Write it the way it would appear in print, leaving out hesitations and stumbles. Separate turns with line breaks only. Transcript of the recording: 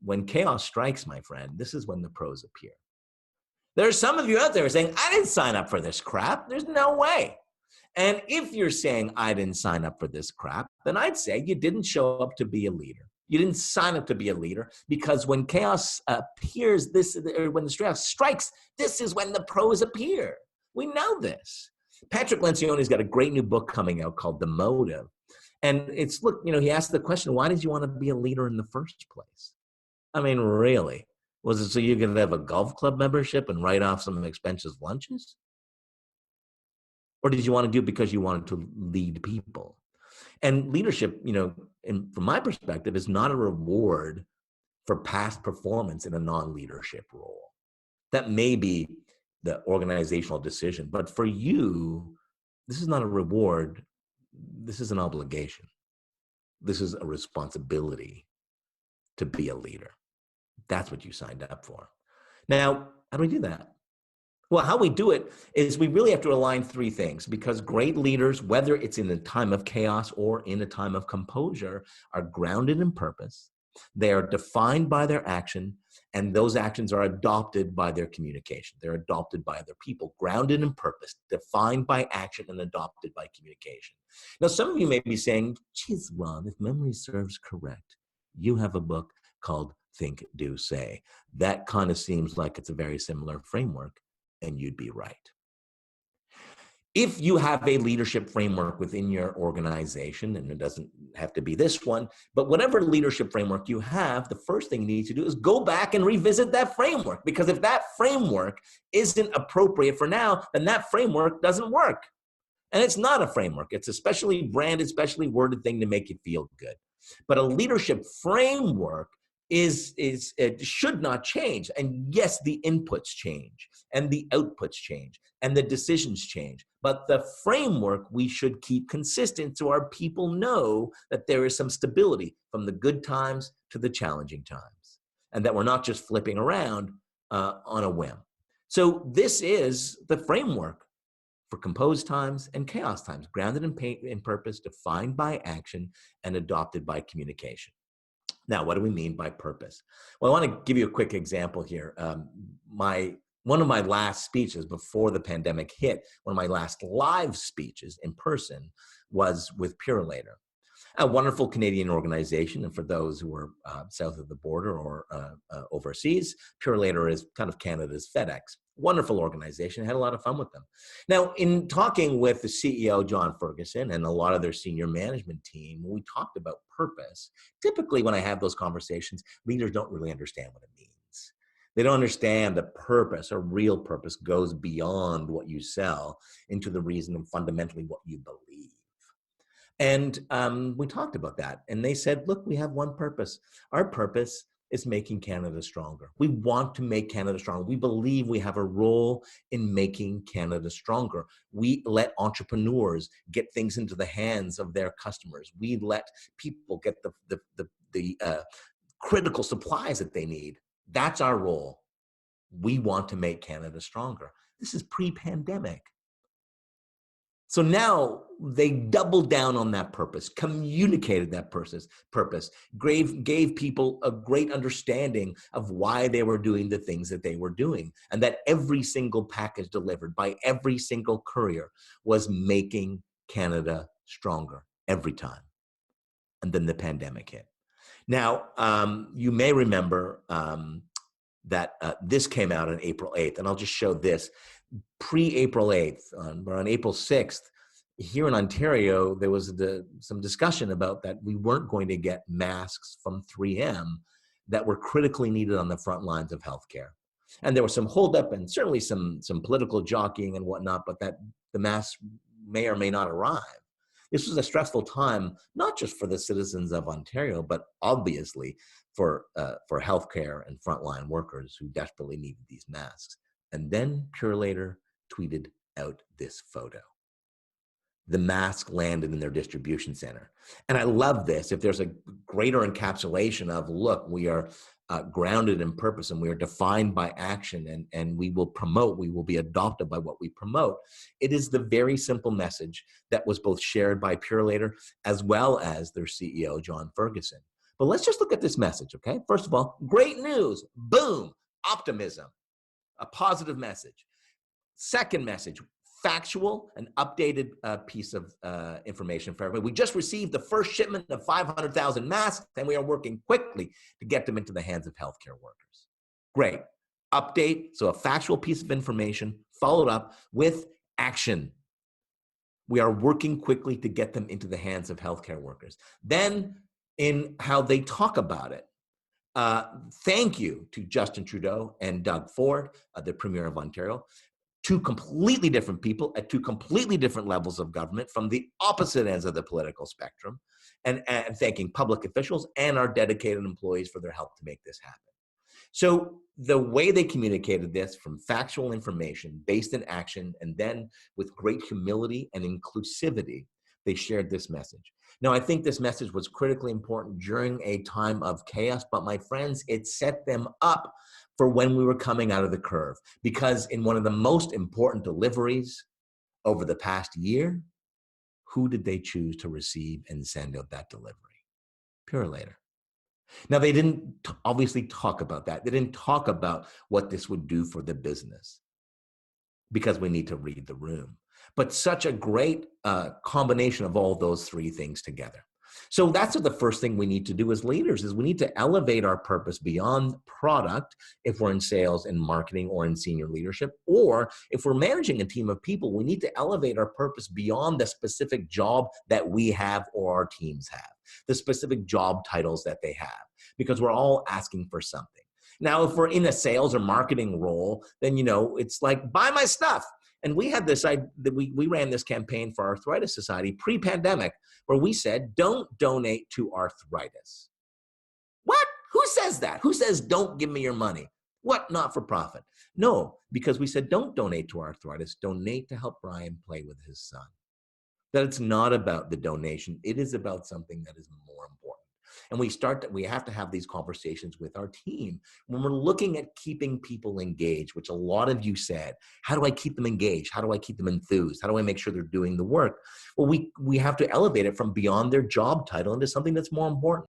when chaos strikes, my friend, this is when the pros appear. There are some of you out there saying, I didn't sign up for this crap. There's no way. And if you're saying, I didn't sign up for this crap, then I'd say you didn't show up to be a leader. You didn't sign up to be a leader, because when chaos appears, when the chaos strikes, this is when the pros appear. We know this. Patrick Lencioni's got a great new book coming out called The Motive. And it's, look, he asked the question, why did you want to be a leader in the first place? I mean, really? Was it so you could have a golf club membership and write off some expensive lunches? Or did you want to do it because you wanted to lead people? And leadership, from my perspective, is not a reward for past performance in a non-leadership role. That may be the organizational decision, but for you, this is not a reward. This is an obligation. This is a responsibility to be a leader. That's what you signed up for. Now, how do we do that? Well, how we do it is we really have to align three things, because great leaders, whether it's in a time of chaos or in a time of composure, are grounded in purpose. They are defined by their action, and those actions are adopted by their communication. They're adopted by other people, grounded in purpose, defined by action, and adopted by communication. Now, some of you may be saying, geez, Ron, if memory serves correct, you have a book called Think, Do, Say. That kind of seems like it's a very similar framework. And you'd be right. If you have a leadership framework within your organization, and it doesn't have to be this one, but whatever leadership framework you have, the first thing you need to do is go back and revisit that framework. Because if that framework isn't appropriate for now, then that framework doesn't work. And it's not a framework. It's a specially branded, specially worded thing to make you feel good. But a leadership framework it should not change. And yes, the inputs change and the outputs change and the decisions change. But the framework we should keep consistent so our people know that there is some stability from the good times to the challenging times, and that we're not just flipping around on a whim. So this is the framework for composed times and chaos times, grounded in purpose, defined by action, and adopted by communication. Now, what do we mean by purpose? Well, I want to give you a quick example here. One of my last speeches before the pandemic hit, one of my last live speeches in person was with Purelator, a wonderful Canadian organization. And for those who are south of the border or overseas, Purelator is kind of Canada's FedEx. Wonderful organization. Had a lot of fun with them. Now, in talking with the CEO, John Ferguson, and a lot of their senior management team, we talked about purpose. Typically, when I have those conversations, leaders don't really understand what it means. They don't understand that purpose, or real purpose, goes beyond what you sell into the reason and fundamentally what you believe. And we talked about that. And they said, look, we have one purpose. Our purpose is making Canada stronger. We want to make Canada stronger. We believe we have a role in making Canada stronger. We let entrepreneurs get things into the hands of their customers. We let people get the critical supplies that they need. That's our role. We want to make Canada stronger. This is pre-pandemic. So now they doubled down on that purpose, communicated that purpose, gave people a great understanding of why they were doing the things that they were doing, and that every single package delivered by every single courier was making Canada stronger every time. And then the pandemic hit. Now, you may remember that this came out on April 8th, and I'll just show this. Pre-April 8th, on April 6th, here in Ontario, there was some discussion about that we weren't going to get masks from 3M that were critically needed on the front lines of healthcare. And there was some holdup and certainly some political jockeying and whatnot, but that the masks may or may not arrive. This was a stressful time, not just for the citizens of Ontario, but obviously for healthcare and frontline workers who desperately needed these masks. And then Purelator tweeted out this photo. The mask landed in their distribution center. And I love this. If there's a greater encapsulation of, look, we are grounded in purpose and we are defined by action, and we will promote, we will be adopted by what we promote. It is the very simple message that was both shared by Purelator as well as their CEO, John Ferguson. But let's just look at this message, okay? First of all, great news, boom, optimism, a positive message. Second message, factual, an updated piece of information for everybody. We just received the first shipment of 500,000 masks, and we are working quickly to get them into the hands of healthcare workers. Great. Update, so a factual piece of information followed up with action. We are working quickly to get them into the hands of healthcare workers. Then, in how they talk about it, thank you to Justin Trudeau and Doug Ford, the Premier of Ontario, two completely different people at two completely different levels of government from the opposite ends of the political spectrum, and thanking public officials and our dedicated employees for their help to make this happen. So the way they communicated this, from factual information based in action, and then with great humility and inclusivity, they shared this message. Now, I think this message was critically important during a time of chaos, but my friends, it set them up for when we were coming out of the curve. Because in one of the most important deliveries over the past year, who did they choose to receive and send out that delivery? Purolator. Now, they didn't obviously talk about that. They didn't talk about what this would do for the business, because we need to read the room. But such a great combination of all those three things together. So that's what the first thing we need to do as leaders is we need to elevate our purpose beyond product if we're in sales and marketing or in senior leadership, or if we're managing a team of people, we need to elevate our purpose beyond the specific job that we have or our teams have, the specific job titles that they have, because we're all asking for something. Now, if we're in a sales or marketing role, then, it's like, buy my stuff. And we had this, we ran this campaign for Arthritis Society pre-pandemic, where we said, don't donate to arthritis. What? Who says that? Who says, don't give me your money? What, not for profit? No, because we said, don't donate to arthritis, donate to help Brian play with his son. That it's not about the donation. It is about something that is more important. And we have to have these conversations with our team when we're looking at keeping people engaged, which a lot of you said, how do I keep them engaged? How do I keep them enthused? How do I make sure they're doing the work? Well, we have to elevate it from beyond their job title into something that's more important.